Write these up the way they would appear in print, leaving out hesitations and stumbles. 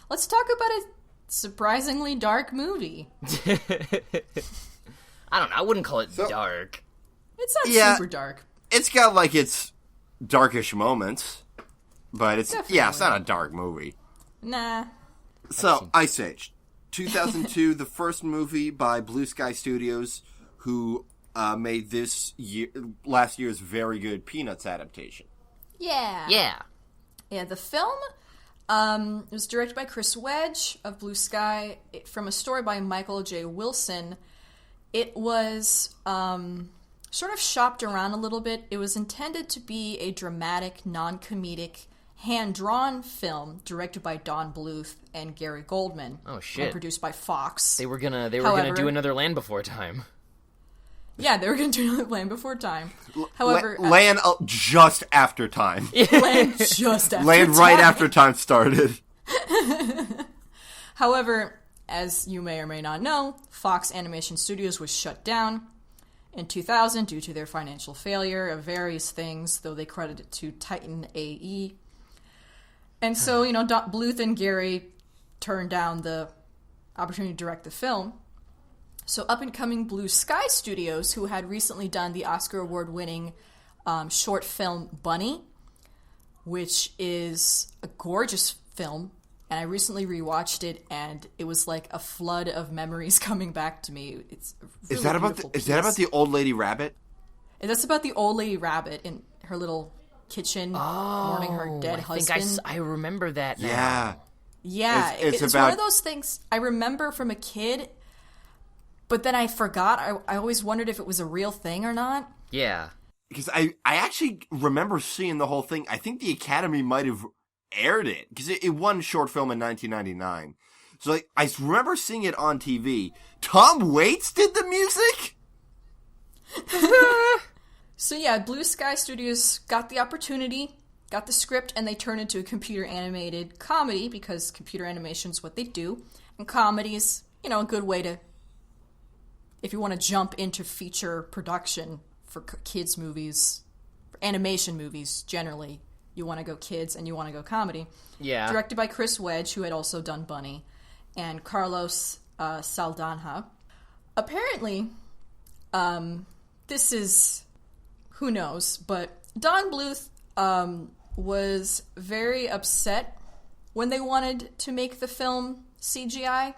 let's talk about a surprisingly dark movie. I don't know. I wouldn't call it dark. It's not super dark. It's got, like, its darkish moments, but it's not a dark movie. Nah. So, Ice Age. 2002, the first movie by Blue Sky Studios, who made last year's very good Peanuts adaptation. Yeah. The film was directed by Chris Wedge of Blue Sky, from a story by Michael J. Wilson. It was sort of shopped around a little bit. It was intended to be a dramatic, non-comedic, hand-drawn film directed by Don Bluth and Gary Goldman. Oh shit! And produced by Fox. They were gonna do another Land Before Time. Yeah, they were gonna do another Land Before Time. However, Land just after time. Land just after Land time. right after time started. However, as you may or may not know, Fox Animation Studios was shut down in 2000 due to their financial failure of various things, though they credit it to Titan AE. And so, Bluth and Gary turned down the opportunity to direct the film. So up-and-coming Blue Sky Studios, who had recently done the Oscar award-winning short film Bunny, which is a gorgeous film, and I recently rewatched it, and it was like a flood of memories coming back to me. It's a really Is that about the old lady rabbit? And that's about the old lady rabbit in her little kitchen mourning her dead husband. I remember that now. Yeah. It's one of those things I remember from a kid, but then I forgot. I always wondered if it was a real thing or not. Yeah. Because I actually remember seeing the whole thing. I think the Academy might have aired it, because it won short film in 1999. So I remember seeing it on TV. Tom Waits did the music? So yeah, Blue Sky Studios got the opportunity, got the script, and they turned it into a computer animated comedy, because computer animation is what they do. And comedy is, a good way to, if you want to jump into feature production for kids movies, for animation movies generally, you want to go kids and you want to go comedy. Yeah. Directed by Chris Wedge, who had also done Bunny, and Carlos Saldanha. Apparently, this is, who knows, but Don Bluth was very upset when they wanted to make the film CGI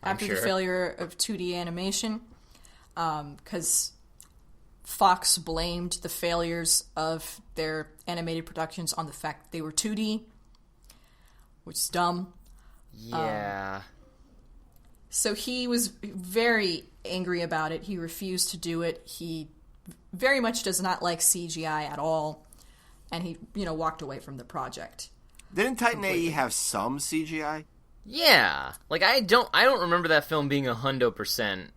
after the failure of 2D animation, because Fox blamed the failures of their animated productions on the fact that they were 2D, which is dumb. Yeah. So he was very angry about it. He refused to do it. He very much does not like CGI at all. And he, walked away from the project. Didn't Titan AE have some CGI? Yeah. Like, I don't remember that film being 100%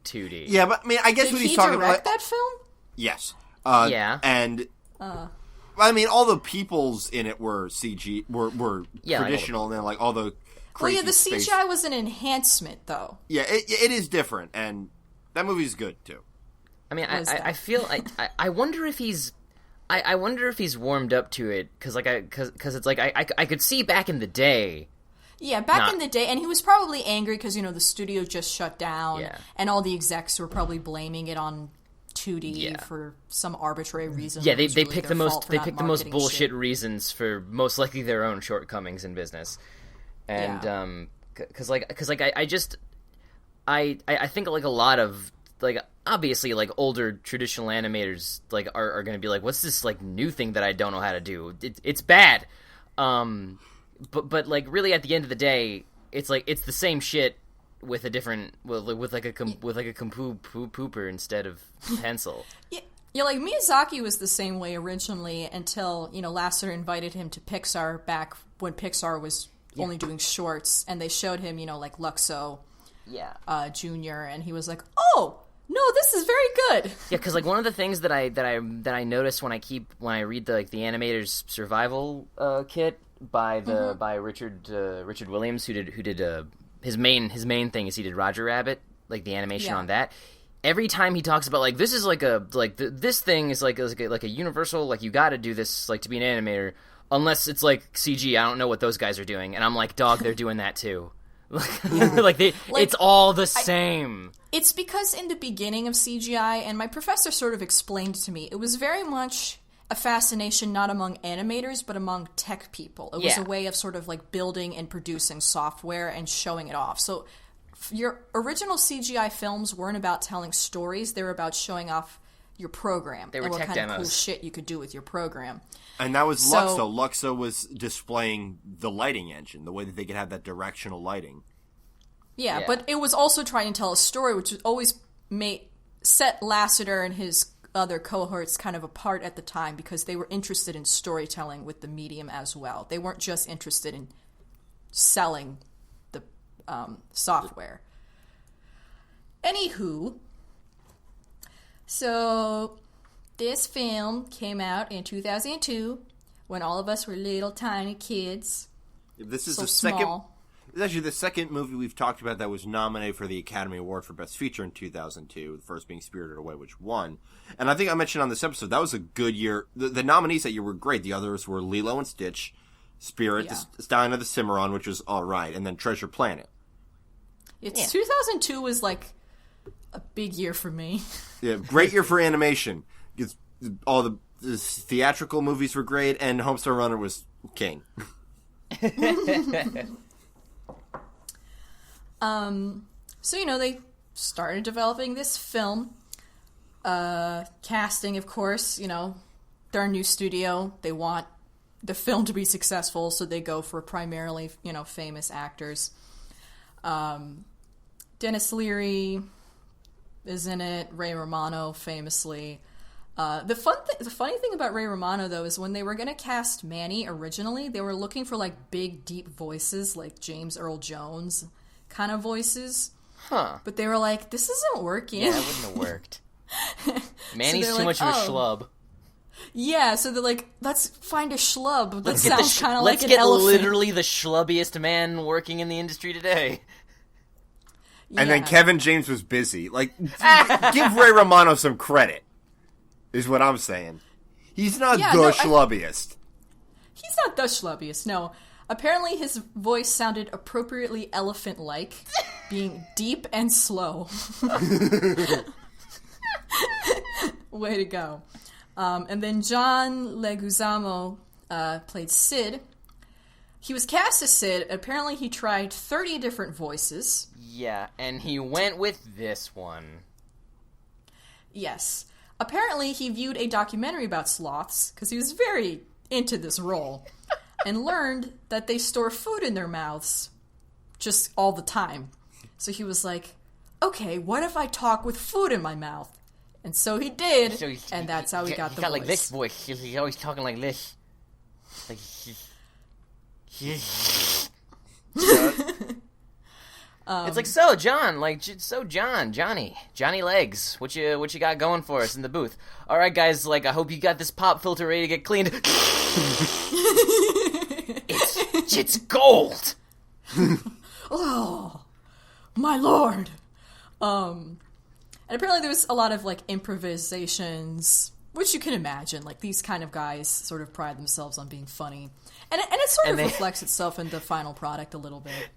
2D. Yeah, but, I guess what he's talking about... Did he direct that film? Yes. Yeah. And... all the peoples in it were CG, were traditional, and then, all the crazy the space... CGI was an enhancement, though. Yeah, it is different, and that movie's good, too. I feel... I wonder if he's... I wonder if he's warmed up to it, because it's like, I could see back in the day... Yeah, back in the day, and he was probably angry because, the studio just shut down, and all the execs were probably blaming it on 2D for some arbitrary reason. Yeah, they pick the most bullshit reasons for most likely their own shortcomings in business, and because I think a lot of obviously obder traditional animators are going to be like, what's this new thing that I don't know how to do? It's bad. But really at the end of the day, it's the same shit with a different with a pooper instead of pencil. Yeah, Miyazaki was the same way originally until Lasseter invited him to Pixar back when Pixar was only doing shorts, and they showed him Luxo, Junior, and he was like, oh. No, this is very good. Yeah, because one of the things that I notice when I read the animator's survival kit by Richard Williams, who did his main thing is he did Roger Rabbit, the animation on that. Every time he talks about this is this thing is like a universal, you got to do this to be an animator. unless it's like CG. I don't know what those guys are doing, and I'm like, dog, they're doing that too. It's all the same. It's because in the beginning of CGI, and my professor sort of explained to me, it was very much a fascination not among animators, but among tech people. It was a way of sort of like building and producing software and showing it off. So your original CGI films weren't about telling stories, they were about showing off your program. They were and what tech kind demos. of cool shit you could do with your program. And that was Luxo. Luxo was displaying the lighting engine, the way that they could have that directional lighting. Yeah, but it was also trying to tell a story, which always set Lasseter and his other cohorts kind of apart at the time, because they were interested in storytelling with the medium as well. They weren't just interested in selling the software. Anywho, so this film came out in 2002 when all of us were little tiny kids. This is so the second. small. It's actually the second movie we've talked about that was nominated for the Academy Award for Best Feature in 2002, the first being Spirited Away, which won. And I think I mentioned on this episode, that was a good year. The nominees that year were great. The others were Lilo and Stitch, Spirit, The Stallion of the Cimarron, which was all right, and then Treasure Planet. 2002 was like a big year for me. Yeah, great year for animation. All the theatrical movies were great, and Homestar Runner was king. So, they started developing this film. Casting, of course, they're a new studio. They want the film to be successful, so they go for primarily, famous actors. Dennis Leary is in it. Ray Romano, famously. The funny thing about Ray Romano, though, is when they were going to cast Manny originally, they were looking for, like, big, deep voices, like James Earl Jones kind of voices. Huh. But they were like, this isn't working. Yeah, it wouldn't have worked. Manny's too much of a schlub. Yeah, so they're like, let's find a schlub that sounds kind of like an elephant. Let's get literally the schlubbiest man working in the industry today. And then Kevin James was busy. Like, give Ray Romano some credit, is what I'm saying. He's not the schlubbiest. He's not the schlubbiest, no. Apparently his voice sounded appropriately elephant-like, being deep and slow. Way to go. And then John Leguizamo played Sid. He was cast as Sid. Apparently he tried 30 different voices. Yeah, and he went with this one. Yes. Apparently he viewed a documentary about sloths, because he was very into this role, and learned that they store food in their mouths just all the time. So he was like, okay, what if I talk with food in my mouth? And so he did, and that's how he got the voice. He got like this voice. He's always talking like this. Like, it's like, so John, Johnny Legs, what you got going for us in the booth? All right, guys, like, I hope you got this pop filter ready to get cleaned. It's gold. Oh, my lord. And apparently there was a lot of, like, improvisations, which you can imagine. Like, these kind of guys sort of pride themselves on being funny. And it sort of reflects itself in the final product a little bit.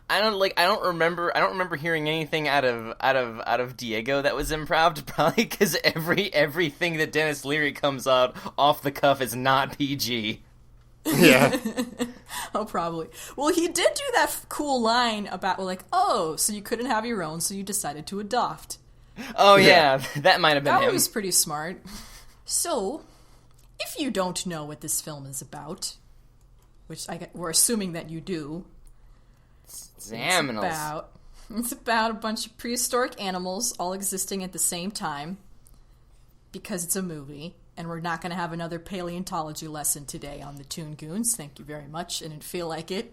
I don't remember hearing anything out of Diego that was improv, probably because everything that Dennis Leary comes out off the cuff is not PG. Yeah. Oh, probably. Well, he did do that cool line about, like, oh, so you couldn't have your own, so you decided to adopt. Oh, yeah. That might have been him. That was pretty smart. So, if you don't know what this film is about, which we're assuming that you do, it's about a bunch of prehistoric animals all existing at the same time, because it's a movie. And we're not going to have another paleontology lesson today on the Toon Goons. Thank you very much. I didn't feel like it.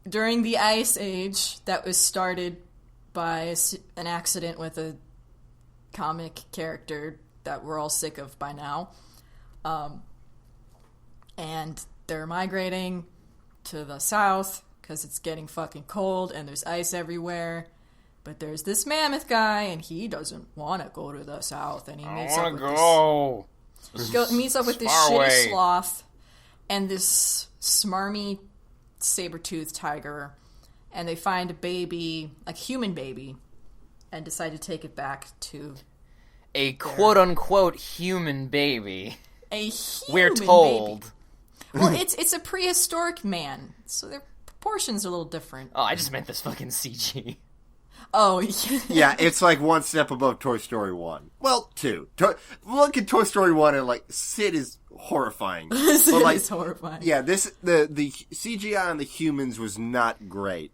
During the Ice Age, that was started by an accident with a comic character that we're all sick of by now. And they're migrating to the south because it's getting fucking cold and there's ice everywhere. But there's this mammoth guy, and he doesn't want to go to the south, and he meets up with Meets up with this Far shitty away. sloth and this smarmy saber-toothed tiger, and they find a baby, like human baby, and decide to take it back to A quote-unquote human baby. a human We're told. baby. Well, it's a prehistoric man, so their proportions are a little different. Oh, I just meant this fucking CG. Oh, Yeah, it's like one step above Toy Story 1. Well, 2. Look at Toy Story 1 and, like, Sid is horrifying. This But, like, is horrifying. yeah, the CGI on the humans was not great.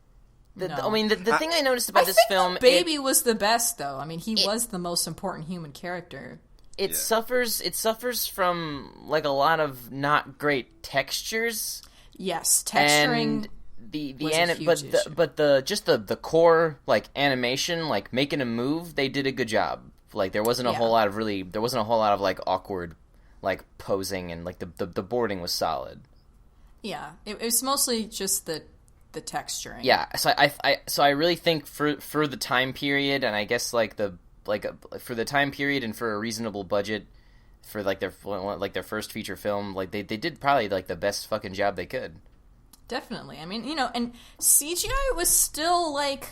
No. I mean, the thing I noticed about I this think film... the baby was the best, though. I mean, he was the most important human character. It suffers from, like, a lot of not great textures. Yes, texturing. And the was a huge issue. but the core, like, animation, like making a move, they did a good job. Like, there wasn't a whole lot of like awkward, like, posing, and like the boarding was solid. Yeah, it was mostly just the texturing. Yeah, so I really think for the time period, and I guess for the time period and for a reasonable budget for their first feature film, like they did probably like the best fucking job they could. Definitely. I mean, and CGI was still like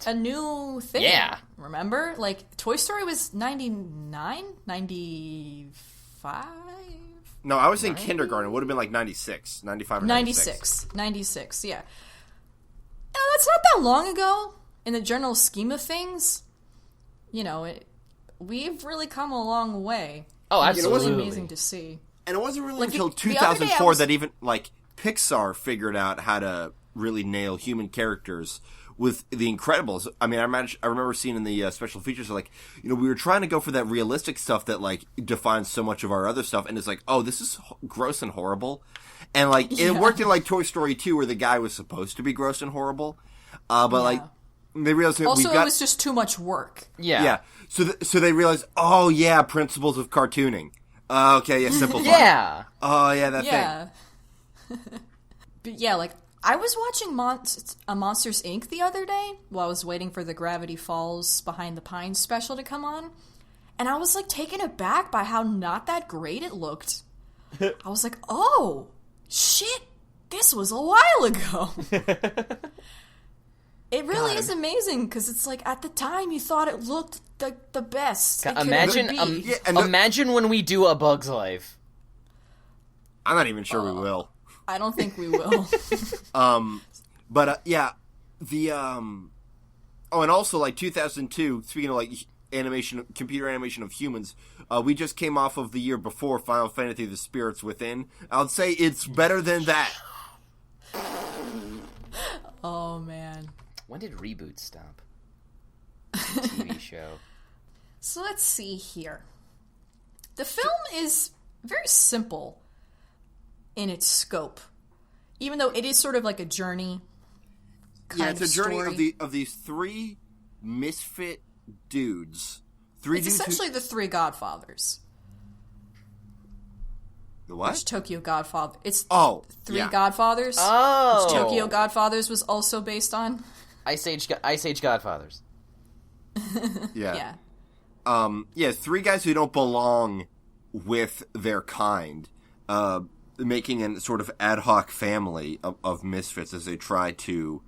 a new thing. Yeah. Remember? Like Toy Story was 99, 95? No, I was in kindergarten. It would have been like 96, 95 or 96. 96, yeah. That's not that long ago in the general scheme of things. You know, we've really come a long way. Oh, And absolutely. It was amazing to see. And it wasn't really Like, until the other day I 2004 was- that even, like, Pixar figured out how to really nail human characters with The Incredibles. I mean, I remember seeing in the special features, like, you know, we were trying to go for that realistic stuff that, like, defines so much of our other stuff, and it's like, oh, this is gross and horrible. And, like, it worked in, like, Toy Story 2, where the guy was supposed to be gross and horrible. But, like, they realized that Also, it was just too much work. Yeah. Yeah. So they realized, oh, yeah, principles of cartooning. Okay, yeah, simplify. Yeah. Oh, yeah, that thing. Yeah. But yeah, like, I was watching Monsters, Inc. the other day while I was waiting for the Gravity Falls Behind the Pines special to come on. And I was, like, taken aback by how not that great it looked. I was like, oh, shit, this was a while ago. It really is amazing, because it's like, at the time, you thought it looked the best. it could Imagine, ever be. imagine when we do A Bug's Life. I'm not even sure we will. I don't think we will. But yeah, the oh, and also like 2002. Speaking of like computer animation of humans, we just came off of the year before Final Fantasy: The Spirits Within. I'd say it's better than that. Oh, man. When did Reboot stop? TV show. So let's see here. The film is very simple in its scope, even though it is sort of like a journey. Yeah, it's a journey story. of these three misfit dudes. It's essentially the three Godfathers. The what? Which Tokyo Godfather. It's three yeah. Godfathers. Oh. Which Tokyo Godfathers was also based on. Ice Age Godfathers. Yeah. Yeah. Three guys who don't belong with their kind, making a sort of ad hoc family of misfits as they try to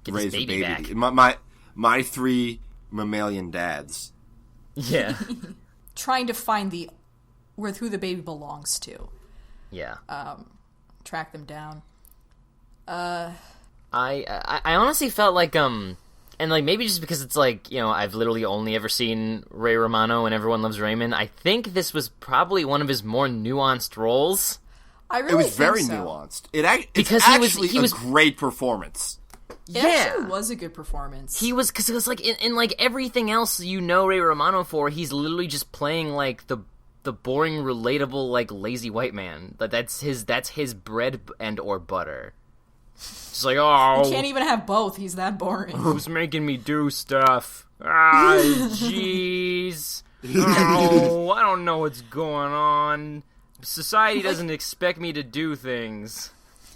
Get raise this baby a baby. back. My three mammalian dads. Yeah. Trying to find who the baby belongs to. Yeah. Track them down. I honestly felt like and like maybe just because it's like, you know, I've literally only ever seen Ray Romano and Everyone Loves Raymond. I think this was probably one of his more nuanced roles. I really It was think very so. nuanced. Because he was a great performance. It actually was a good performance. He was, because it was like in like everything else you know Ray Romano for, he's literally just playing like the boring, relatable, like lazy white man. That's his bread and or butter. It's like, oh, You can't even have both. He's that boring. who's making me do stuff? Ah, jeez. Oh, I don't know what's going on. Society doesn't expect me to do things.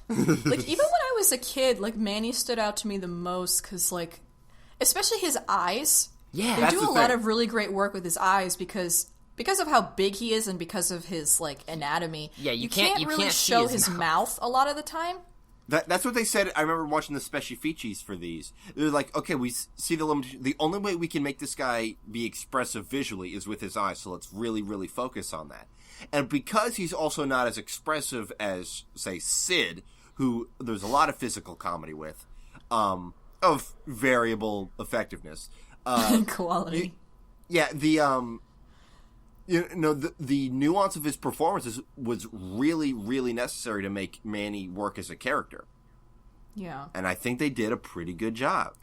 Like, even when I was a kid, like, Manny stood out to me the most because, like, especially his eyes. Yeah, They That's do the a lot thing. of really great work with his eyes because because of how big he is and because of his like anatomy. Yeah, you can't really show his mouth a lot of the time. That's what they said. I remember watching the special features for these. They're like, okay, we see the limit. The only way we can make this guy be expressive visually is with his eyes, so let's really, really focus on that. And because he's also not as expressive as, say, Sid, who there's a lot of physical comedy with, of variable effectiveness. Quality. The nuance of his performances was really, really necessary to make Manny work as a character. Yeah. And I think they did a pretty good job.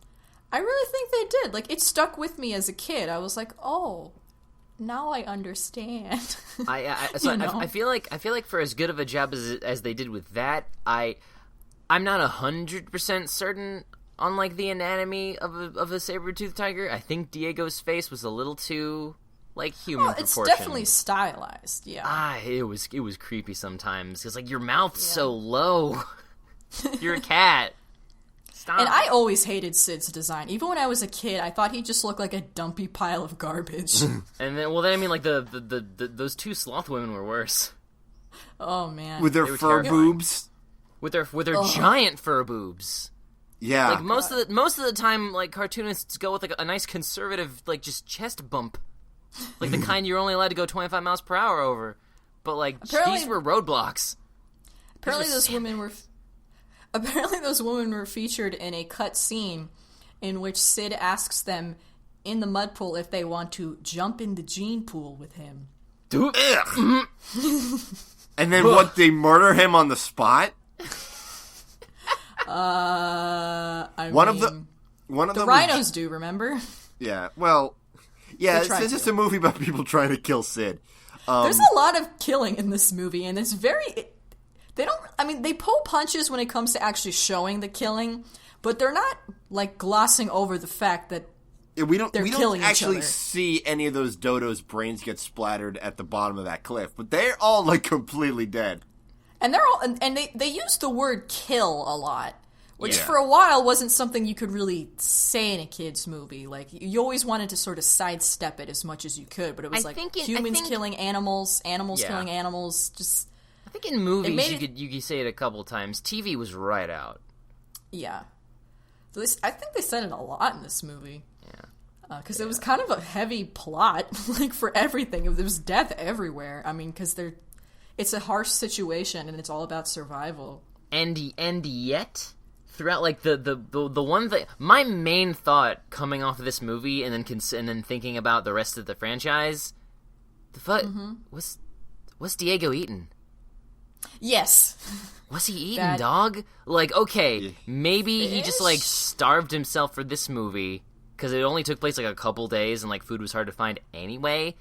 I really think they did. Like, it stuck with me as a kid. I was like, oh, now I understand. I feel like for as good of a job as they did with that, I'm not 100% certain on like the anatomy of a saber-toothed tiger. I think Diego's face was a little too like human it's proportion. definitely stylized. Yeah. It was creepy sometimes. It's like your mouth's so low. You're a cat. Stop. And I always hated Sid's design. Even when I was a kid, I thought he just looked like a dumpy pile of garbage. And then I mean, like those two sloth women were worse. Oh man, with their fur boobs, with their giant fur boobs. Yeah, like most of the time, like cartoonists go with like a nice conservative, like just chest bump, like the kind you're only allowed to go 25 miles per hour over. But like these were roadblocks. Apparently, those women were featured in a cut scene in which Sid asks them in the mud pool if they want to jump in the gene pool with him. And then what? They murder him on the spot. One of the rhinos do, remember? Yeah. Well, yeah. It's just a movie about people trying to kill Sid. There's a lot of killing in this movie, and it's very. They pull punches when it comes to actually showing the killing, but they're not like glossing over the fact that we don't killing actually see any of those dodos' brains get splattered at the bottom of that cliff, but they're all like completely dead. And they're all and they use the word kill a lot, which for a while wasn't something you could really say in a kids movie. Like you always wanted to sort of sidestep it as much as you could, but it was humans killing animals, killing animals, just. I think in movies you could say it a couple times. TV was right out. Yeah. I think they said it a lot in this movie. Yeah. Because it was kind of a heavy plot, like for everything. There was death everywhere. I mean, because it's a harsh situation and it's all about survival. And yet, throughout like the one thing, my main thought coming off of this movie and then thinking about the rest of the franchise, was Diego eaten? Yes. Was he eaten, dog? Like, okay, maybe he just, like, starved himself for this movie, because it only took place, like, a couple days, and, like, food was hard to find anyway,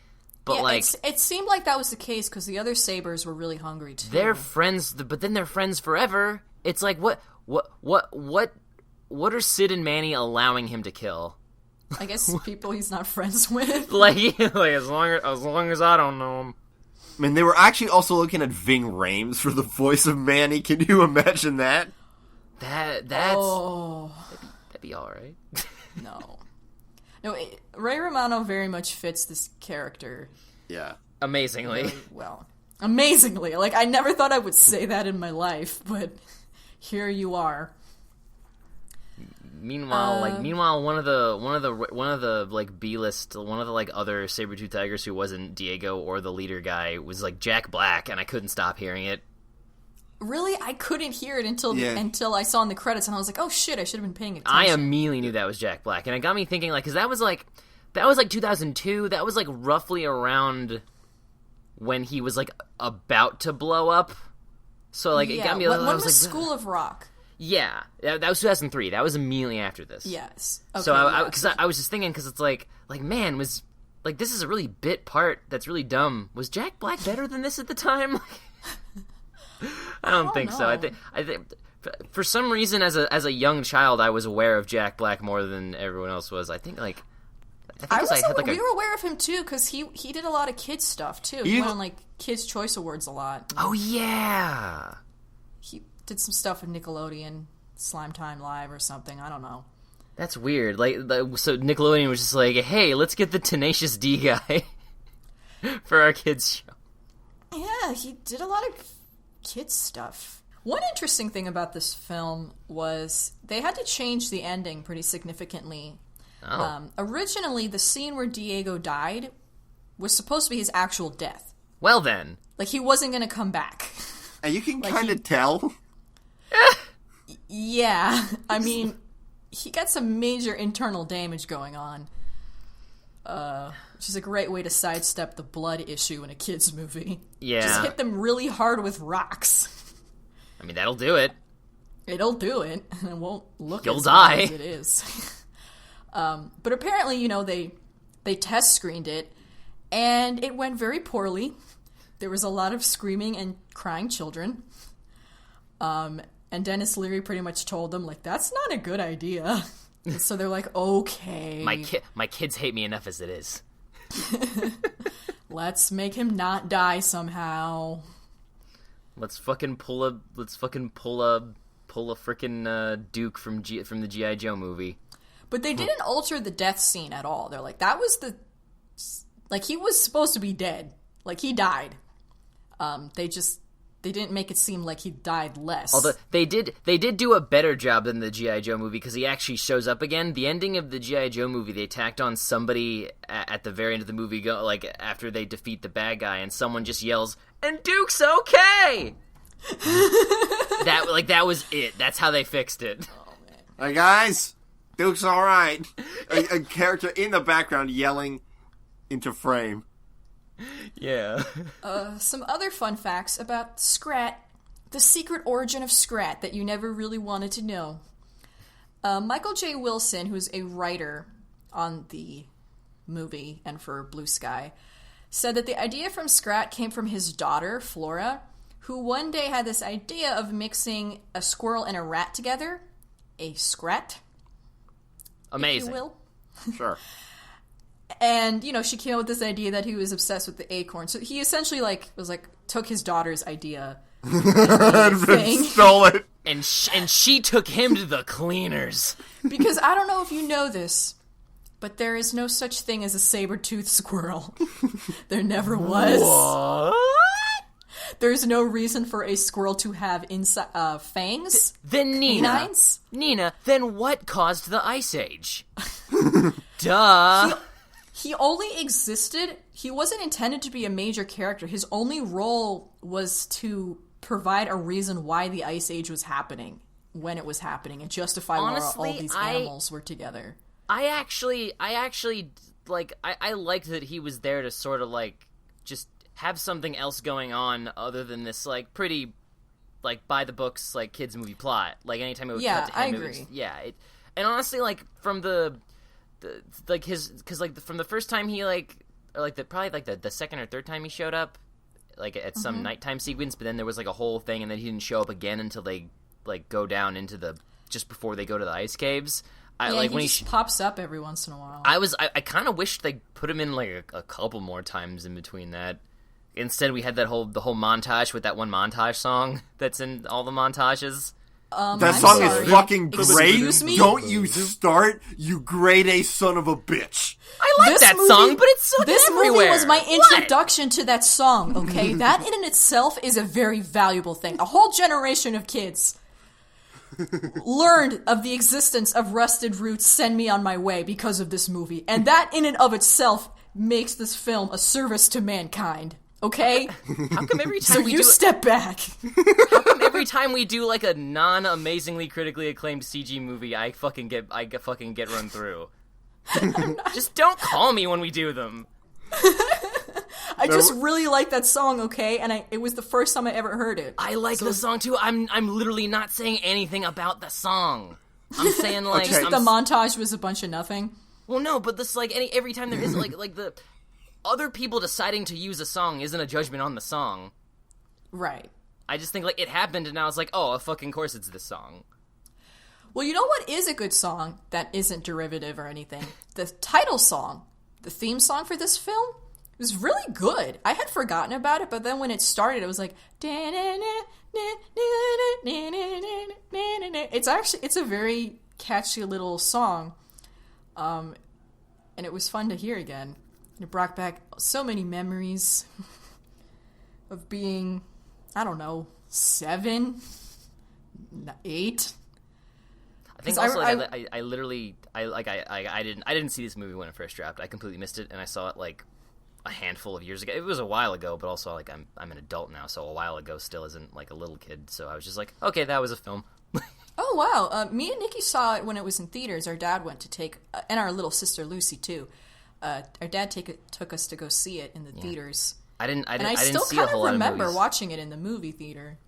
but, like... It seemed like that was the case, because the other Sabers were really hungry, too. They're friends, but then they're friends forever. It's like, what are Sid and Manny allowing him to kill? I guess people he's not friends with. like as long as I don't know him. I mean, they were actually also looking at Ving Rhames for the voice of Manny. Can you imagine that? That'd be all right. No, Ray Romano very much fits this character. Yeah, amazingly. Well, amazingly. Like I never thought I would say that in my life, but here you are. Meanwhile, one of the like B-list, one of the like other saber-tooth tigers who wasn't Diego or the leader guy was like Jack Black, and I couldn't stop hearing it. Really, I couldn't hear it until I saw in the credits, and I was like, "Oh shit, I should have been paying attention." I immediately knew that was Jack Black, and it got me thinking, like, because that was like 2002. That was like roughly around when he was like about to blow up. So like it got me. When was School of Rock? Yeah, that was 2003. That was immediately after this. Yes. Okay, so I was just thinking, because it's like man, was like this is a really bit part that's really dumb. Was Jack Black better than this at the time? I don't think so. I think for some reason, as a young child, I was aware of Jack Black more than everyone else was. We were aware of him too, because he did a lot of kids stuff too. He won like Kids' Choice Awards a lot. Oh yeah. He did some stuff with Nickelodeon, Slime Time Live or something. I don't know. That's weird. So Nickelodeon was just like, "Hey, let's get the Tenacious D guy for our kids show. Yeah, he did a lot of kids stuff. One interesting thing about this film was they had to change the ending pretty significantly. Originally, the scene where Diego died was supposed to be his actual death. Well then. Like, he wasn't going to come back. And you can kind of tell. Yeah. I mean, he got some major internal damage going on. Which is a great way to sidestep the blood issue in a kid's movie. Yeah. Just hit them really hard with rocks. I mean, that'll do it. It'll do it. And it won't look You'll as die. bad as it is. But apparently, you know, they test screened it, and it went very poorly. There was a lot of screaming and crying children. And Dennis Leary pretty much told them, like, that's not a good idea. And so they're like, okay. My kids hate me enough as it is. Let's make him not die somehow. Let's fucking pull a frickin' Duke from the G.I. Joe movie. But they didn't alter the death scene at all. They're like, that was like, he was supposed to be dead. Like, he died. They didn't make it seem like he died less. Although they did do a better job than the G.I. Joe movie, because he actually shows up again. The ending of the G.I. Joe movie, they tacked on somebody at the very end of the movie, after they defeat the bad guy, and someone just yells, "And Duke's okay!" that was it. That's how they fixed it. Oh, man. Hey, guys, Duke's all right. A character in the background yelling into frame. Yeah. Some other fun facts about Scrat, the secret origin of Scrat that you never really wanted to know. Michael J. Wilson, who's a writer on the movie and for Blue Sky, said that the idea from Scrat came from his daughter, Flora, who one day had this idea of mixing a squirrel and a rat together. A Scrat. Amazing. If you will. Sure. And, you know, she came up with this idea that he was obsessed with the acorn. So he essentially, took his daughter's idea and stole it. And she took him to the cleaners. Because I don't know if you know this, but there is no such thing as a saber-toothed squirrel. There never was. What? There's no reason for a squirrel to have fangs. Then Nina, then what caused the Ice Age? Duh. He only existed. He wasn't intended to be a major character. His only role was to provide a reason why the Ice Age was happening, when it was happening, and justify why all these animals were together. I actually I liked that he was there to sort of just have something else going on other than this pretty by the books kids movie plot. Anytime it would cut to him, I agree. And honestly from the from the first time he the second or third time he showed up at some nighttime sequence, but then there was a whole thing, and then he didn't show up again until they go down into just before they go to the ice caves. He just pops up every once in a while. I kind of wish they put him in a couple more times in between that. Instead, we had the whole montage with that one montage song that's in all the montages. That song is fucking great. Excuse me? Don't you start, you grade A son of a bitch. I like that song, but it's so this everywhere. Movie was my introduction to that song, okay? That in itself is a very valuable thing. A whole generation of kids learned of the existence of Rusted Roots, Send Me On My Way because of this movie. And that in and of itself makes this film a service to mankind. Okay? How come every time step back. How come every time we do a non-amazingly critically acclaimed CG movie, I fucking get run through? Just don't call me when we do them. I just really like that song, okay? And it was the first time I ever heard it. I like the song too. I'm literally not saying anything about the song. I'm saying just that the montage was a bunch of nothing. Well, no, but this every time there is the other people deciding to use a song isn't a judgment on the song. Right. I just think it happened, and I was like, oh, of fucking course it's this song. Well, you know what is a good song that isn't derivative or anything? The title song, the theme song for this film, was really good. I had forgotten about it, but then when it started, it was like... It's a very catchy little song. And it was fun to hear again. It brought back so many memories of being, I don't know, 7, 8. I think also I literally didn't see this movie when it first dropped. I completely missed it, and I saw it like a handful of years ago. It was a while ago, but also like I'm an adult now, so a while ago still isn't like a little kid. So I was just like, okay, that was a film. Oh wow! Me and Nikki saw it when it was in theaters. Our dad went to take, and our little sister Lucy too. Our dad took us to go see it in the theaters. I didn't and I still still kind of remember watching it in the movie theater.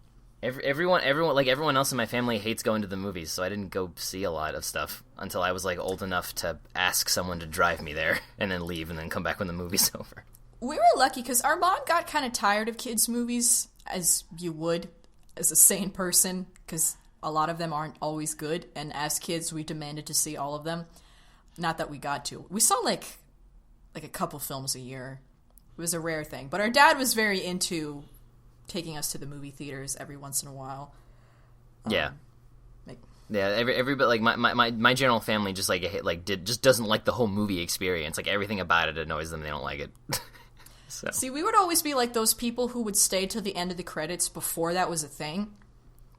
Everyone, like everyone else in my family hates going to the movies, so I didn't go see a lot of stuff until I was like old enough to ask someone to drive me there and then leave and then come back when the movie's over. We were lucky because our mom got kind of tired of kids' movies, as you would as a sane person, because a lot of them aren't always good, and as kids we demanded to see all of them. Not that we got to. We saw like a couple films a year. It was a rare thing. But our dad was very into taking us to the movie theaters every once in a while. Yeah. Every bit, like my general family just just doesn't like the whole movie experience. Like everything about it annoys them. They don't like it. So. See, we would always be like those people who would stay to the end of the credits before that was a thing.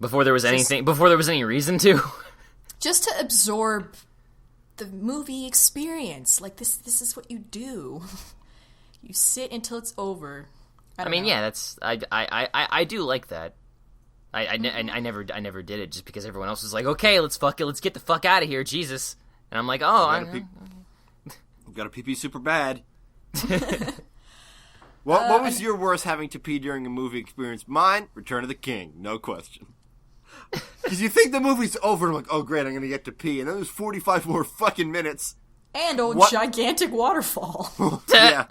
Before there was any reason to. Just to absorb the movie experience. Like this is what you do. You sit until it's over. I mean, yeah, that's I do like that. I never did it just because everyone else was like, okay, let's get the fuck out of here, Jesus. And I'm like, oh, I've got to pee super bad. What was your worst having to pee during a movie experience? Mine, Return of the King, no question. Because you think the movie's over, and I'm like, oh great, I'm going to get to pee, and then there's 45 more fucking minutes. And a gigantic waterfall. Yeah.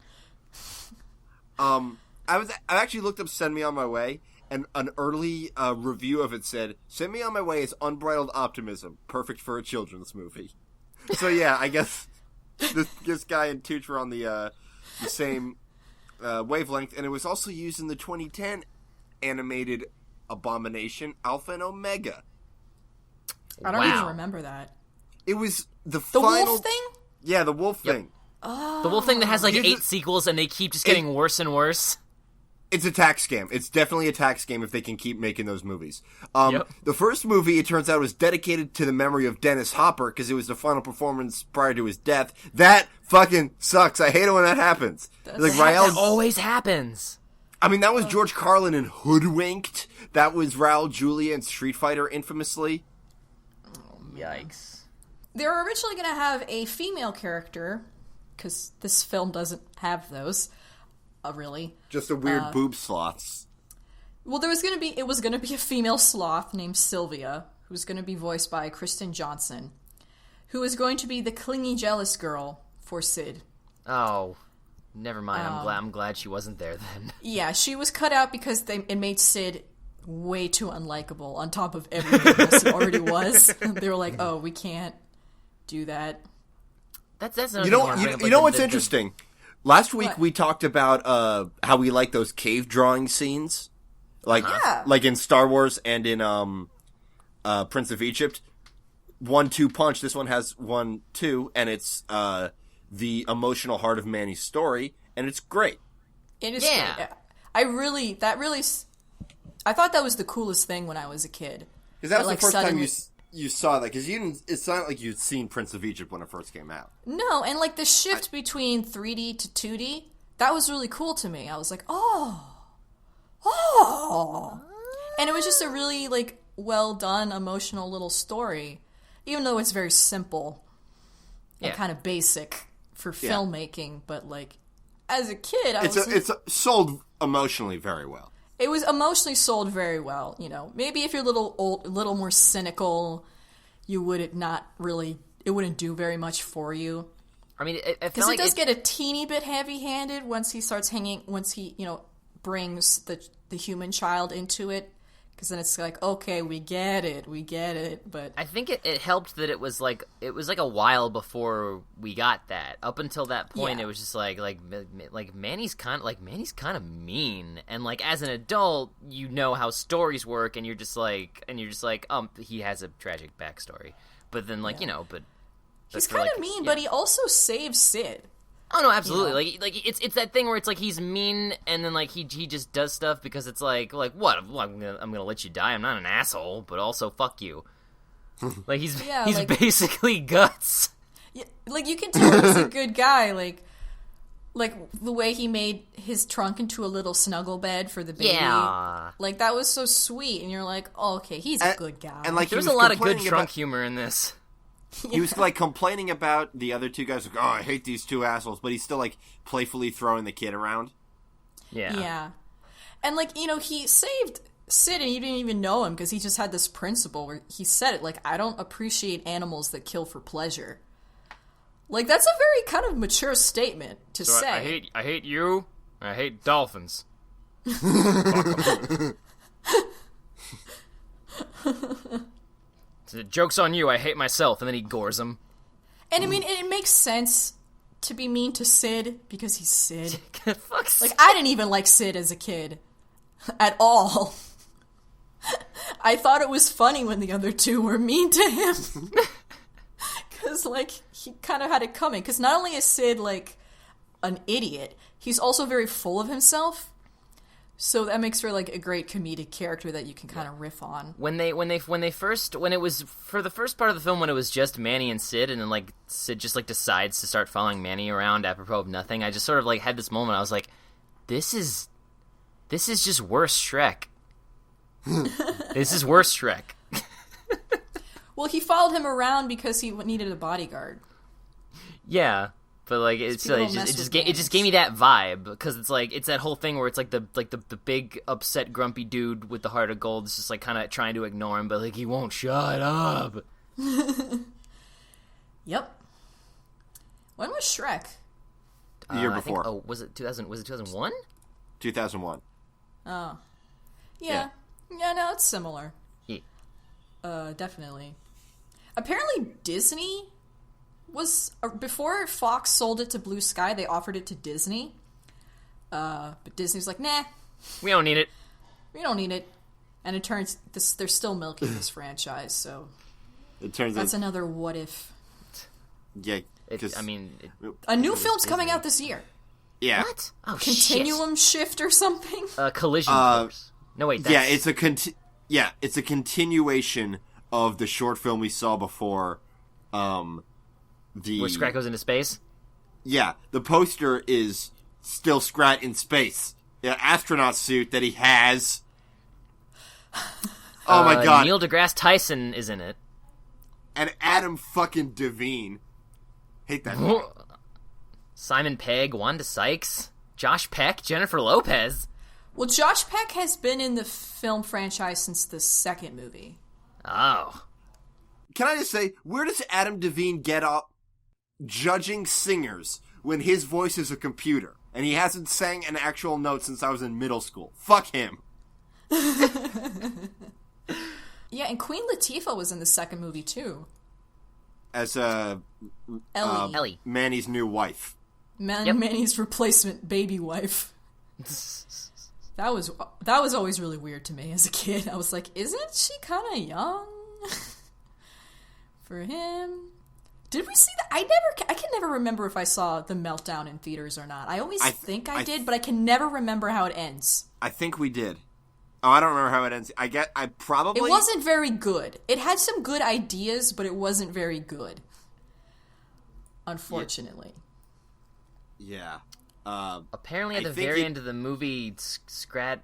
I actually looked up Send Me On My Way, and an early review of it said, Send Me On My Way is unbridled optimism, perfect for a children's movie. So yeah, I guess this guy and Tooch were on the same wavelength, and it was also used in the 2010 animated abomination Alpha and Omega. I don't even remember that. It was the final... wolf thing? Yeah, the wolf thing. Oh. The wolf thing that has like 8 sequels and they keep just getting worse and worse. It's a tax scam. It's definitely a tax scam if they can keep making those movies. The first movie, it turns out, was dedicated to the memory of Dennis Hopper because it was the final performance prior to his death. That fucking sucks. I hate it when that happens. That always happens. I mean, that was George Carlin in Hoodwinked. That was Raul Julia in Street Fighter, infamously. Oh, yikes. They were originally going to have a female character, because this film doesn't have those, really. Just a weird boob sloths. Well, it was going to be a female sloth named Sylvia, who's going to be voiced by Kristen Johnson, who is going to be the clingy, jealous girl for Sid. Oh, never mind. I'm glad she wasn't there then. Yeah, she was cut out because it made Sid way too unlikable on top of everything else he already was. They were like, oh, we can't do that. That's you know what's interesting? Last week we talked about how we like those cave drawing scenes, like in Star Wars and in Prince of Egypt. 1-2 punch. This one has 1-2, and it's the emotional heart of Manny's story, and it's great. It is. Yeah. Great. I thought that was the coolest thing when I was a kid. Because that was the first time you saw that, because it's not like you'd seen Prince of Egypt when it first came out. No, and like the shift between 3D to 2D, that was really cool to me. I was like, oh. And it was just a really like well done, emotional little story, even though it's very simple and kind of basic for filmmaking. But like, as a kid, it's sold emotionally very well. It was emotionally sold very well, you know. Maybe if you're a little more cynical, it wouldn't do very much for you. I mean, because it does get a teeny bit heavy-handed once he brings the human child into it. Because then it's like, okay, we get it, but I think it helped that it was like a while before we got that. Up until that point, it was just like Manny's kind of mean, and like as an adult, you know how stories work, and you're just like he has a tragic backstory, but then but he's kind of mean, but he also saves Sid. Oh no, absolutely. You know? Like it's that thing where it's like he's mean, and then like he just does stuff because it's like what? I'm gonna let you die. I'm not an asshole, but also fuck you. Like he's basically Guts. Yeah, like you can tell he's a good guy. Like the way he made his trunk into a little snuggle bed for the baby. Yeah, like that was so sweet, and you're like, oh, okay, he's a good guy. And like there's a lot of good trunk humor in this. He was like complaining about the other two guys, like, oh, I hate these two assholes, but he's still like playfully throwing the kid around. Yeah. And like, he saved Sid and you didn't even know him because he just had this principle where he said it, like, I don't appreciate animals that kill for pleasure. Like, that's a very kind of mature statement to say. I hate you. I hate dolphins. Joke's on you, I hate myself, and then he gores him. And I mean, it makes sense to be mean to Sid, because he's Sid. Fuck Sid. Like, I didn't even like Sid as a kid. At all. I thought it was funny when the other two were mean to him. Because, like, he kind of had it coming. Because not only is Sid, like, an idiot, he's also very full of himself. So that makes for like a great comedic character that you can kind of riff on. When it was for the first part of the film, when it was just Manny and Sid, and then like Sid just like decides to start following Manny around apropos of nothing, I just sort of like had this moment. I was like, this is just worse Shrek. This is worse Shrek. Well, he followed him around because he needed a bodyguard. Yeah. But like it just gave me that vibe, because it's like it's that whole thing where it's like the big upset grumpy dude with the heart of gold is just like kind of trying to ignore him, but like he won't shut up. Yep. When was Shrek? The year before. Was it 2001? 2001. Oh. Yeah. Yeah, no, it's similar. Yeah. Definitely. Apparently Disney was, before Fox sold it to Blue Sky, they offered it to Disney. But Disney's like, nah. We don't need it. We don't need it. And it turns, they're still milking this franchise, so it turns that's another what if. Yeah, a new film's coming out this year. Yeah. What? Oh, Continuum Shift or something? Collision Course. No, wait, that's... Yeah, it's a continuation of the short film we saw before, where Scrat goes into space? Yeah, the poster is still Scrat in space. The astronaut suit that he has. Oh my god. Neil deGrasse Tyson is in it. And Adam fucking Devine. Hate that guy. Simon Pegg, Wanda Sykes, Josh Peck, Jennifer Lopez. Well, Josh Peck has been in the film franchise since the second movie. Oh. Can I just say, where does Adam Devine get up judging singers when his voice is a computer and he hasn't sang an actual note since I was in middle school? Fuck him. Yeah, and Queen Latifah was in the second movie too. As Ellie. Manny's new wife. Manny's replacement baby wife. That was always really weird to me as a kid. I was like, isn't she kind of young for him? Did we see that? I can never remember if I saw The Meltdown in theaters or not. I always think I did, but I can never remember how it ends. I think we did. Oh, I don't remember how it ends. It wasn't very good. It had some good ideas, but it wasn't very good. Unfortunately. Yeah. Apparently at the very end of the movie, Scrat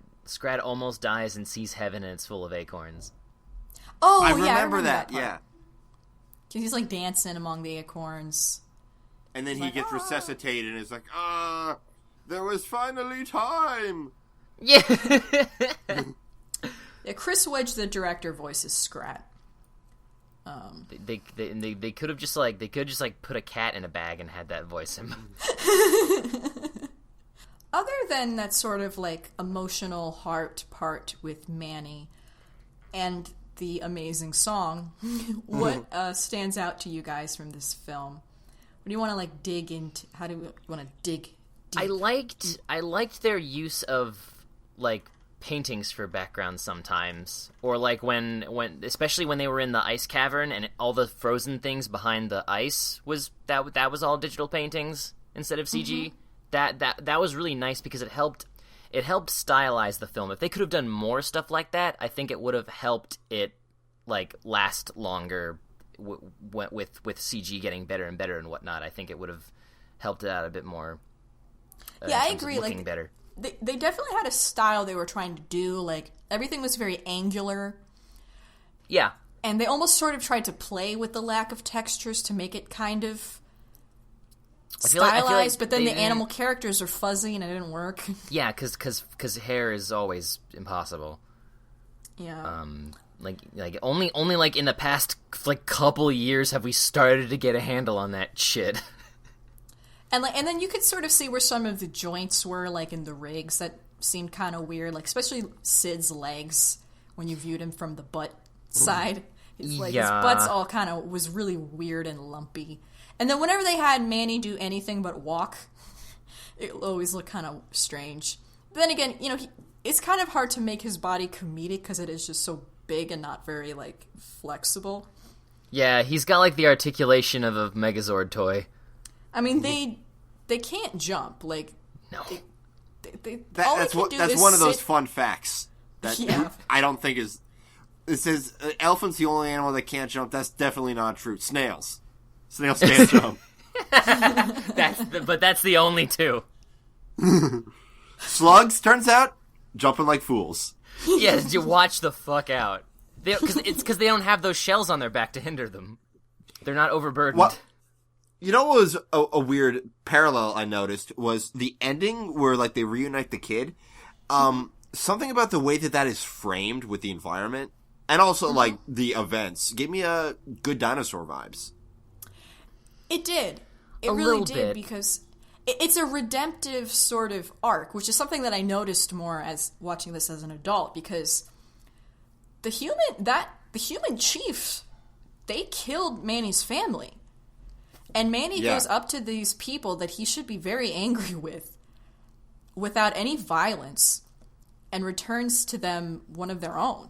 almost dies and sees heaven and it's full of acorns. Oh, I yeah. remember that, yeah. Because he's like dancing among the acorns. And then he gets resuscitated and is like, there was finally time. Yeah. Yeah, Chris Wedge, the director, voices Scrat. They could have just put a cat in a bag and had that voice him. Other than that sort of like emotional heart part with Manny and the amazing song, what stands out to you guys from this film? What do you want to like dig into? How do you want to dig deep? I liked their use of like paintings for background sometimes, or like when especially when they were in the ice cavern and all the frozen things behind the ice was all digital paintings. instead of CG. That was really nice because it helped stylize the film. If they could have done more stuff like that, I think it would have helped it like last longer with CG getting better and better and whatnot. I think it would have helped it out a bit more. Yeah, I agree. Looking like better. They definitely had a style they were trying to do. Like everything was very angular. Yeah. And they almost sort of tried to play with the lack of textures to make it kind of stylized, but then the animal characters are fuzzy and it didn't work. Yeah, because hair is always impossible. Yeah. Like only like in the past like couple years have we started to get a handle on that shit. And then you could sort of see where some of the joints were, like in the rigs, that seemed kind of weird. Like especially Sid's legs when you viewed him from the butt side. His butt's all kind of was really weird and lumpy. And then whenever they had Manny do anything but walk, it always looked kind of strange. But then again, it's kind of hard to make his body comedic because it is just so big and not very, like, flexible. Yeah, he's got, like, the articulation of a Megazord toy. I mean, they can't jump. Like, no. That's one of those fun facts that I don't think is... It says elephant's the only animal that can't jump. That's definitely not true. Snails can't jump. But that's the only two. Slugs, turns out, jumping like fools. Yes, you watch the fuck out. Because they don't have those shells on their back to hinder them. They're not overburdened. What? You know what was a weird parallel I noticed was the ending where like they reunite the kid. Something about the way that is framed with the environment and also like the events gave me a good dinosaur vibes. It did. It really did because it's a redemptive sort of arc, which is something that I noticed more as watching this as an adult because the human chief, they killed Manny's family. And Manny goes up to these people that he should be very angry with without any violence and returns to them one of their own.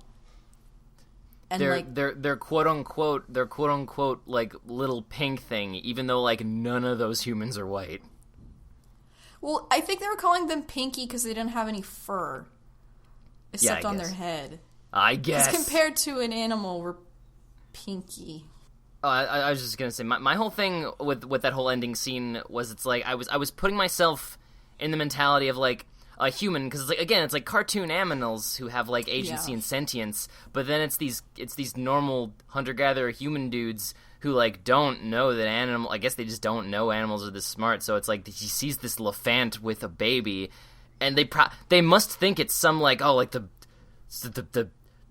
And they're quote unquote like little pink thing, even though like none of those humans are white. Well, I think they were calling them pinky because they didn't have any fur except on their head. I guess. Because compared to an animal, we're pinky. Oh, I was just gonna say my whole thing with that whole ending scene was it's like I was putting myself in the mentality of like a human because it's like again it's like cartoon animals who have like agency and sentience, but then it's these normal hunter-gatherer human dudes who like don't know that animal. I guess they just don't know animals are this smart. So it's like he sees this elephant with a baby, and they must think it's some like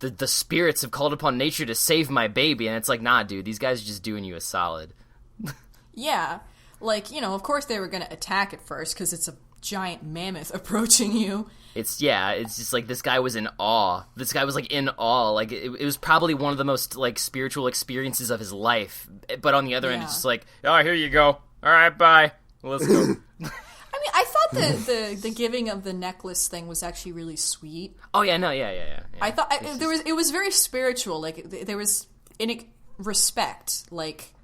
the spirits have called upon nature to save my baby, and it's like, nah, dude, these guys are just doing you a solid. Yeah, like, of course they were going to attack at first, because it's a giant mammoth approaching you. It's just like, this guy was in awe. This guy was, like, in awe. Like, it was probably one of the most, like, spiritual experiences of his life. But on the other end, it's just like, oh, here you go. All right, bye. Let's go. I mean, I thought the giving of the necklace thing was actually really sweet. Oh yeah, no, yeah. I thought it was very spiritual. Like there was respect, like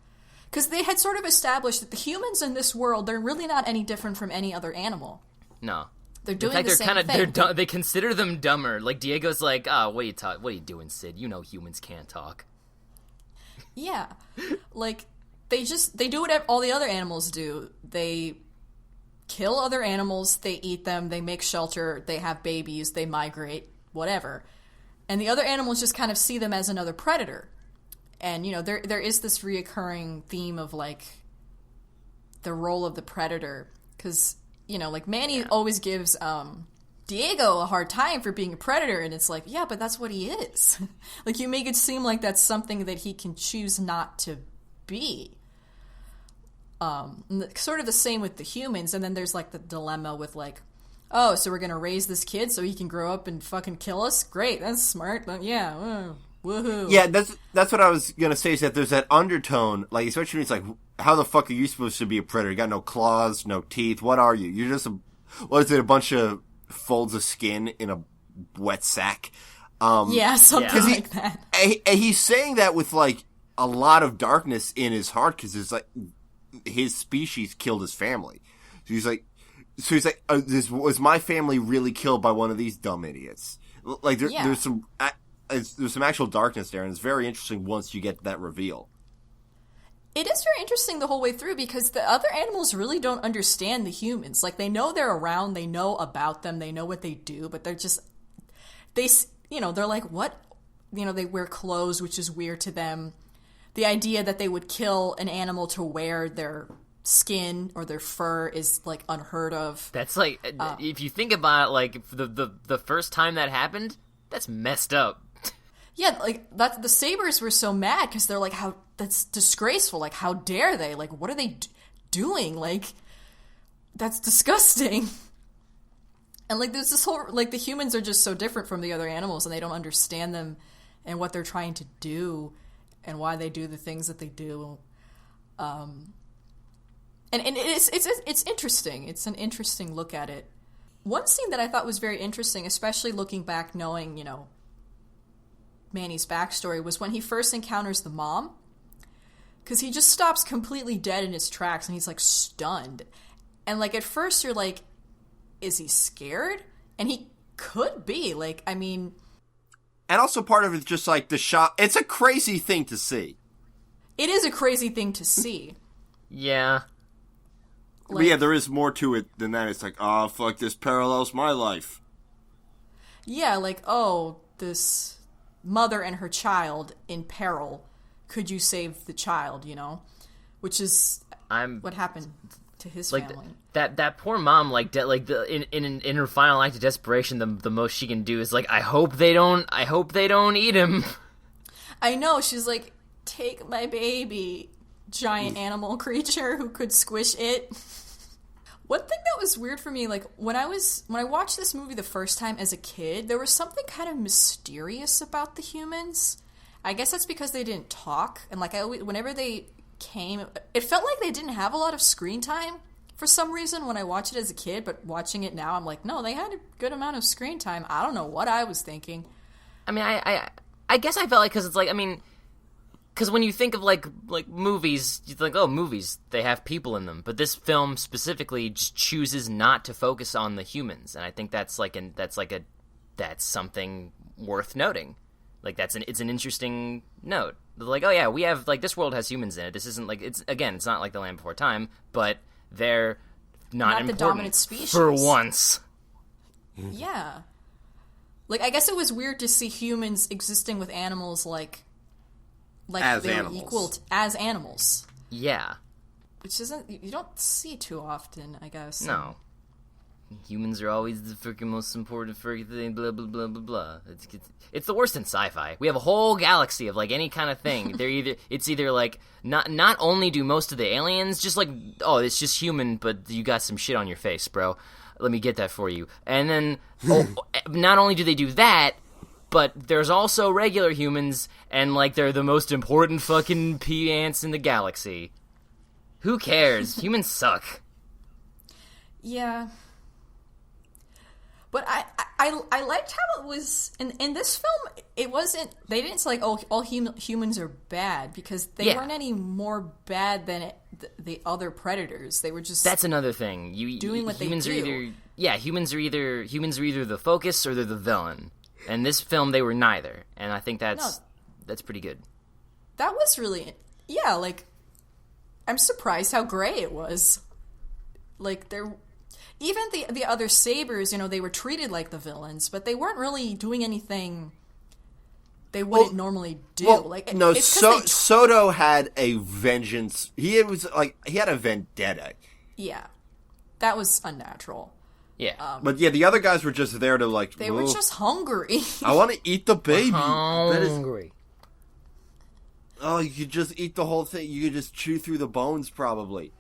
because they had sort of established that the humans in this world they're really not any different from any other animal. No, they're doing the same thing. They consider them dumber. Like Diego's like, what are you doing, Sid? You know humans can't talk. Yeah, like they do what all the other animals do. They kill other animals, they eat them, they make shelter, they have babies, they migrate, whatever. And the other animals just kind of see them as another predator. And, there is this reoccurring theme of, like, the role of the predator. Because, like, Manny always gives Diego a hard time for being a predator, and it's like, yeah, but that's what he is. Like, you make it seem like that's something that he can choose not to be. Sort of the same with the humans, and then there's like the dilemma with like, oh, so we're gonna raise this kid so he can grow up and fucking kill us? Great, that's smart. Yeah, woohoo. Yeah, that's what I was gonna say. Is that there's that undertone, like especially when it's like, how the fuck are you supposed to be a predator? You got no claws, no teeth. What are you? You're just a bunch of folds of skin in a wet sack. Something like that. And he's saying that with like a lot of darkness in his heart because it's like. His species killed his family. So he's like, this was my family really killed by one of these dumb idiots? Like there's some actual darkness there, and it's very interesting once you get that reveal. It is very interesting the whole way through because the other animals really don't understand the humans. Like, they know they're around, they know about them, they know what they do, but they're just, they're like, what? They wear clothes, which is weird to them. The idea that they would kill an animal to wear their skin or their fur is, like, unheard of. That's like, if you think about it, like, the first time that happened, that's messed up. Yeah, like, the Sabres were so mad because they're like, that's disgraceful. Like, how dare they? Like, what are they doing? Like, that's disgusting. And, like, there's this whole, like, the humans are just so different from the other animals, and they don't understand them and what they're trying to do and why they do the things that they do. And it's interesting. It's an interesting look at it. One scene that I thought was very interesting, especially looking back, knowing, Manny's backstory, was when he first encounters the mom, because he just stops completely dead in his tracks and he's like stunned, and like at first you're like, is he scared? And he could be, like, I mean, and also part of it's just like the shot. It's a crazy thing to see. It is a crazy thing to see. Yeah. But yeah, there is more to it than that. It's like, oh fuck, this parallels my life. Yeah, like, oh, this mother and her child in peril. Could you save the child, Which is what happened to his family. That poor mom, like, in her final act of desperation, the most she can do is like, I hope they don't eat him. I know, she's like, take my baby, giant animal creature who could squish it. One thing that was weird for me, like, when I watched this movie the first time as a kid, there was something kind of mysterious about the humans. I guess that's because they didn't talk, and like, whenever they came, it felt like they didn't have a lot of screen time for some reason when I watched it as a kid, but watching it now, I'm like, no, they had a good amount of screen time. I don't know what I was thinking. I mean, I guess I felt like, because it's like, I mean, because when you think of like movies, you think, oh, movies, they have people in them, but this film specifically just chooses not to focus on the humans, and I think that's something worth noting. Like, it's an interesting note. Like, oh yeah, we have, like, this world has humans in it. This isn't like, it's not like The Land Before Time, but they're not important the dominant species for once. Yeah. Like, I guess it was weird to see humans existing with animals like as they animals. were equal as animals. Yeah. Which isn't, you don't see too often, I guess. No. Humans are always the freaking most important freaking thing, blah, blah, blah, blah, blah. It's the worst in sci-fi. We have a whole galaxy of, like, any kind of thing. It's either, like, not only do most of the aliens just, like, oh, it's just human, but you got some shit on your face, bro. Let me get that for you. And then, not only do they do that, but there's also regular humans, and, like, they're the most important fucking pea ants in the galaxy. Who cares? Humans suck. Yeah. But I liked how it was in this film. It wasn't, they didn't say like, oh, all humans are bad, because they weren't any more bad than the other predators. They were just, that's another thing. Doing what humans they do. Humans are either the focus or they're the villain. And this film, they were neither, and I think that's pretty good. That was really, yeah. Like, I'm surprised how gray it was. Like, they're. Even the other Sabres, they were treated like the villains, but they weren't really doing anything they wouldn't normally do. Soto had a vengeance. He had a vendetta. Yeah, that was unnatural. Yeah, but yeah, the other guys were just there to like. They were just hungry. I want to eat the baby. Hungry. Oh, you could just eat the whole thing. You could just chew through the bones, probably.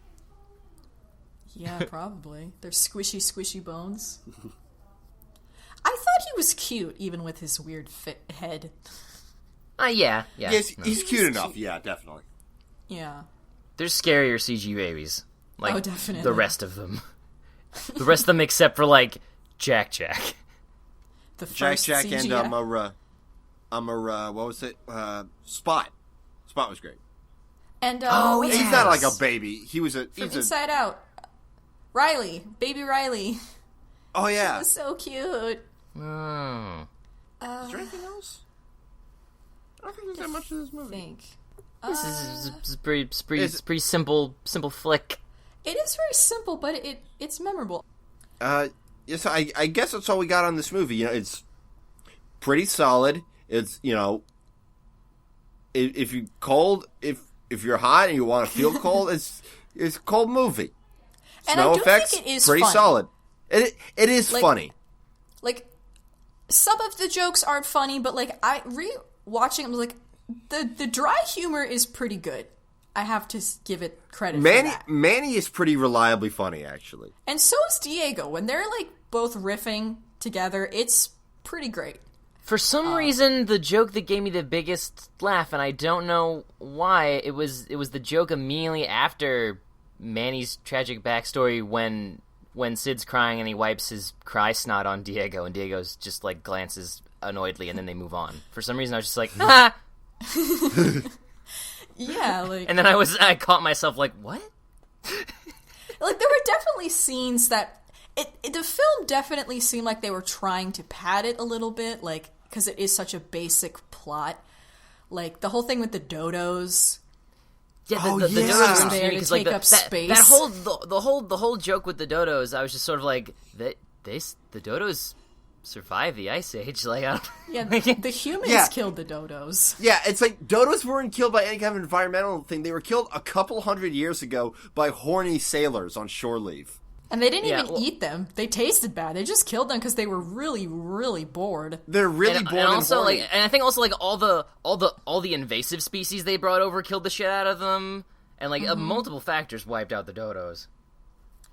Yeah, probably. They're squishy bones. I thought he was cute, even with his weird head. Yeah. Yes, he's cute enough. Yeah, definitely. Yeah. There's scarier CG babies. Like, definitely. The rest of them. The rest of them except for, like, Jack. The first Jack CGI. and what was it? Spot. Spot was great. And yes. He's not like a baby. He's Inside Out. Riley, baby Riley. Oh yeah. She was so cute. Oh. Is there anything else? I don't think there's that much to this movie. This is pretty simple flick. It is very simple, but it's memorable. Yes, I guess that's all we got on this movie. You know, it's pretty solid. It's, you know, if you're cold, if you're hot and you want to feel cold, it's a cold movie. Snow effects, think it is pretty funny. solid. It is funny. Like, some of the jokes aren't funny, but like I re-watching them, like the dry humor is pretty good. I have to give it credit for that. Manny is pretty reliably funny, actually. And so is Diego. When they're like both riffing together, it's pretty great. For some reason, the joke that gave me the biggest laugh, and I don't know why, it was the joke immediately after Manny's tragic backstory when Sid's crying and he wipes his cry snot on Diego, and Diego's just like glances annoyedly, and then they move on. For some reason, I was just like, ah! Yeah, like... And then I caught myself like, what? Like, there were definitely scenes that... the film definitely seemed like they were trying to pad it a little bit, like, because it is such a basic plot. Like, the whole thing with the dodos... Yeah, the dodos dodos were there to because like take up space. That whole joke with the dodos, I was just sort of like, the dodos survived the Ice Age. Like, yeah, the humans killed the dodos. Yeah, it's like dodos weren't killed by any kind of environmental thing. They were killed a couple hundred years ago by horny sailors on shore leave. And they didn't even eat them. They tasted bad. They just killed them because they were really, really bored. They're really bored and also horny. and I think also like all the invasive species they brought over killed the shit out of them, and like multiple factors wiped out the dodos.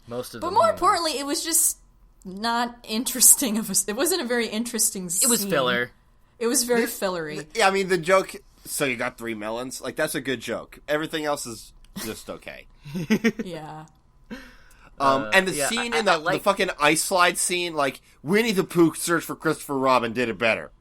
Most of them. But more importantly, it was just not interesting. It wasn't a very interesting scene. It was filler. It was very fillery. Yeah, I mean the joke. So you got 3 melons? Like that's a good joke. Everything else is just okay. Yeah. And the scene in the fucking ice slide scene, like, Winnie the Pooh Search for Christopher Robin did it better.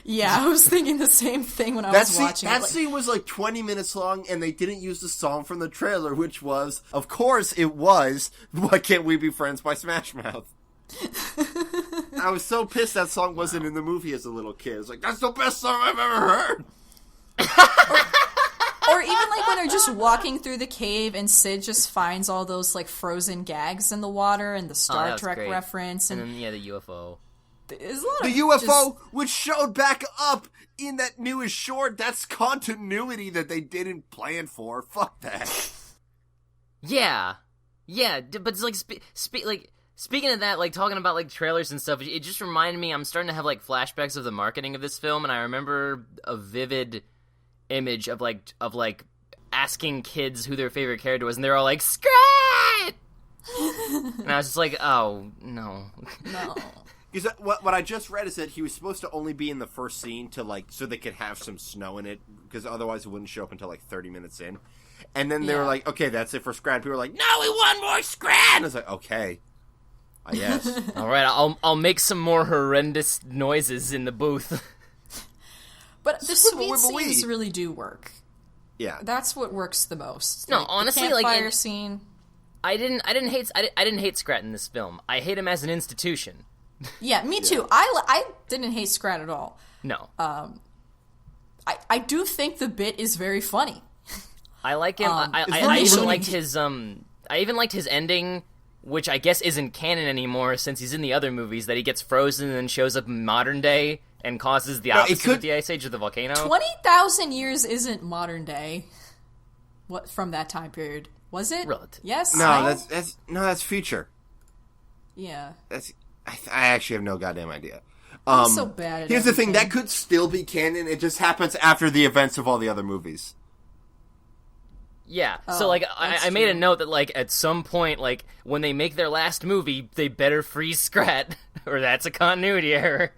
Yeah, I was thinking the same thing when I was watching that it. Scene was like 20 minutes long, and they didn't use the song from the trailer, which was, of course, it was Why Can't We Be Friends by Smash Mouth. I was so pissed that song wasn't in the movie as a little kid. I was like, that's the best song I've ever heard! Or even like when they're just walking through the cave and Sid just finds all those like frozen gags in the water and the Star Trek great. reference. And then, the UFO. There's a lot the of UFO, which showed back up in that newest short, that's continuity that they didn't plan for. Fuck that. Yeah, but it's like speaking of that, like talking about like trailers and stuff, it just reminded me. I'm starting to have like flashbacks of the marketing of this film, and I remember a vivid image of asking kids who their favorite character was, and they're all like Scrat, and I was just like, oh no. Because what I just read is that he was supposed to only be in the first scene to like so they could have some snow in it, because otherwise it wouldn't show up until like 30 minutes in. And then they were like, okay, that's it for Scrat. People were like, no, we want more Scrat. And I was like, okay, I guess. All right, I'll make some more horrendous noises in the booth. But the sweet scenes really do work. Yeah, that's what works the most. No, like, honestly, the campfire scene. I didn't hate Scrat in this film. I hate him as an institution. Yeah, me too. I didn't hate Scrat at all. No. I do think the bit is very funny. I like him. I even liked his ending, which I guess isn't canon anymore since he's in the other movies, that he gets frozen and then shows up in modern day and causes the opposite of the Ice Age of the volcano. 20,000 years isn't modern day. What from that time period? Was it? Relative. Yes. No, that's future. Yeah. I actually have no goddamn idea. I'm so bad at Here's the thing, everything. that could still be canon, it just happens after the events of all the other movies. Yeah, so, like, I made a note that, like, at some point, like, when they make their last movie, they better freeze Scrat, or that's a continuity error.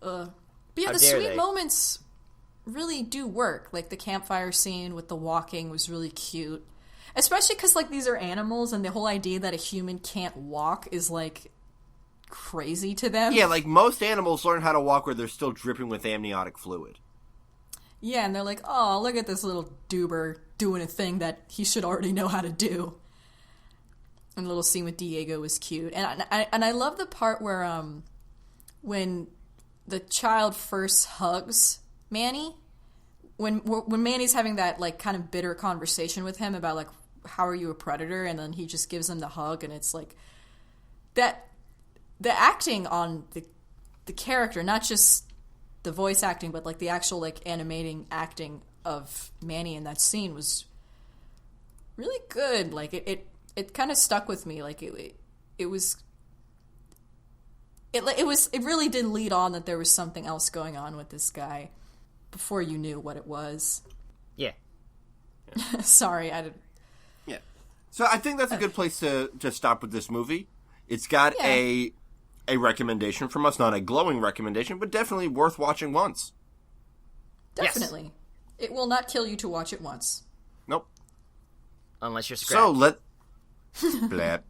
But yeah, the sweet moments really do work. Like, the campfire scene with the walking was really cute. Especially because, like, these are animals, and the whole idea that a human can't walk is, like, crazy to them. Yeah, like, most animals learn how to walk where they're still dripping with amniotic fluid. Yeah, and they're like, oh, look at this little doober doing a thing that he should already know how to do. And the little scene with Diego was cute. And I love the part where when the child first hugs Manny, when Manny's having that like kind of bitter conversation with him about like, how are you a predator? And then he just gives him the hug, and it's like that the acting on the character, not just the voice acting, but like the actual like animating acting of Manny in that scene was really good. Like it kind of stuck with me. Like it really did lead on that there was something else going on with this guy before you knew what it was. Yeah. Sorry, I didn't. Yeah. So I think that's a good place to stop with this movie. It's got a recommendation from us, not a glowing recommendation, but definitely worth watching once. Definitely. Yes. It will not kill you to watch it once. Nope. Unless you're scratched. So Blab.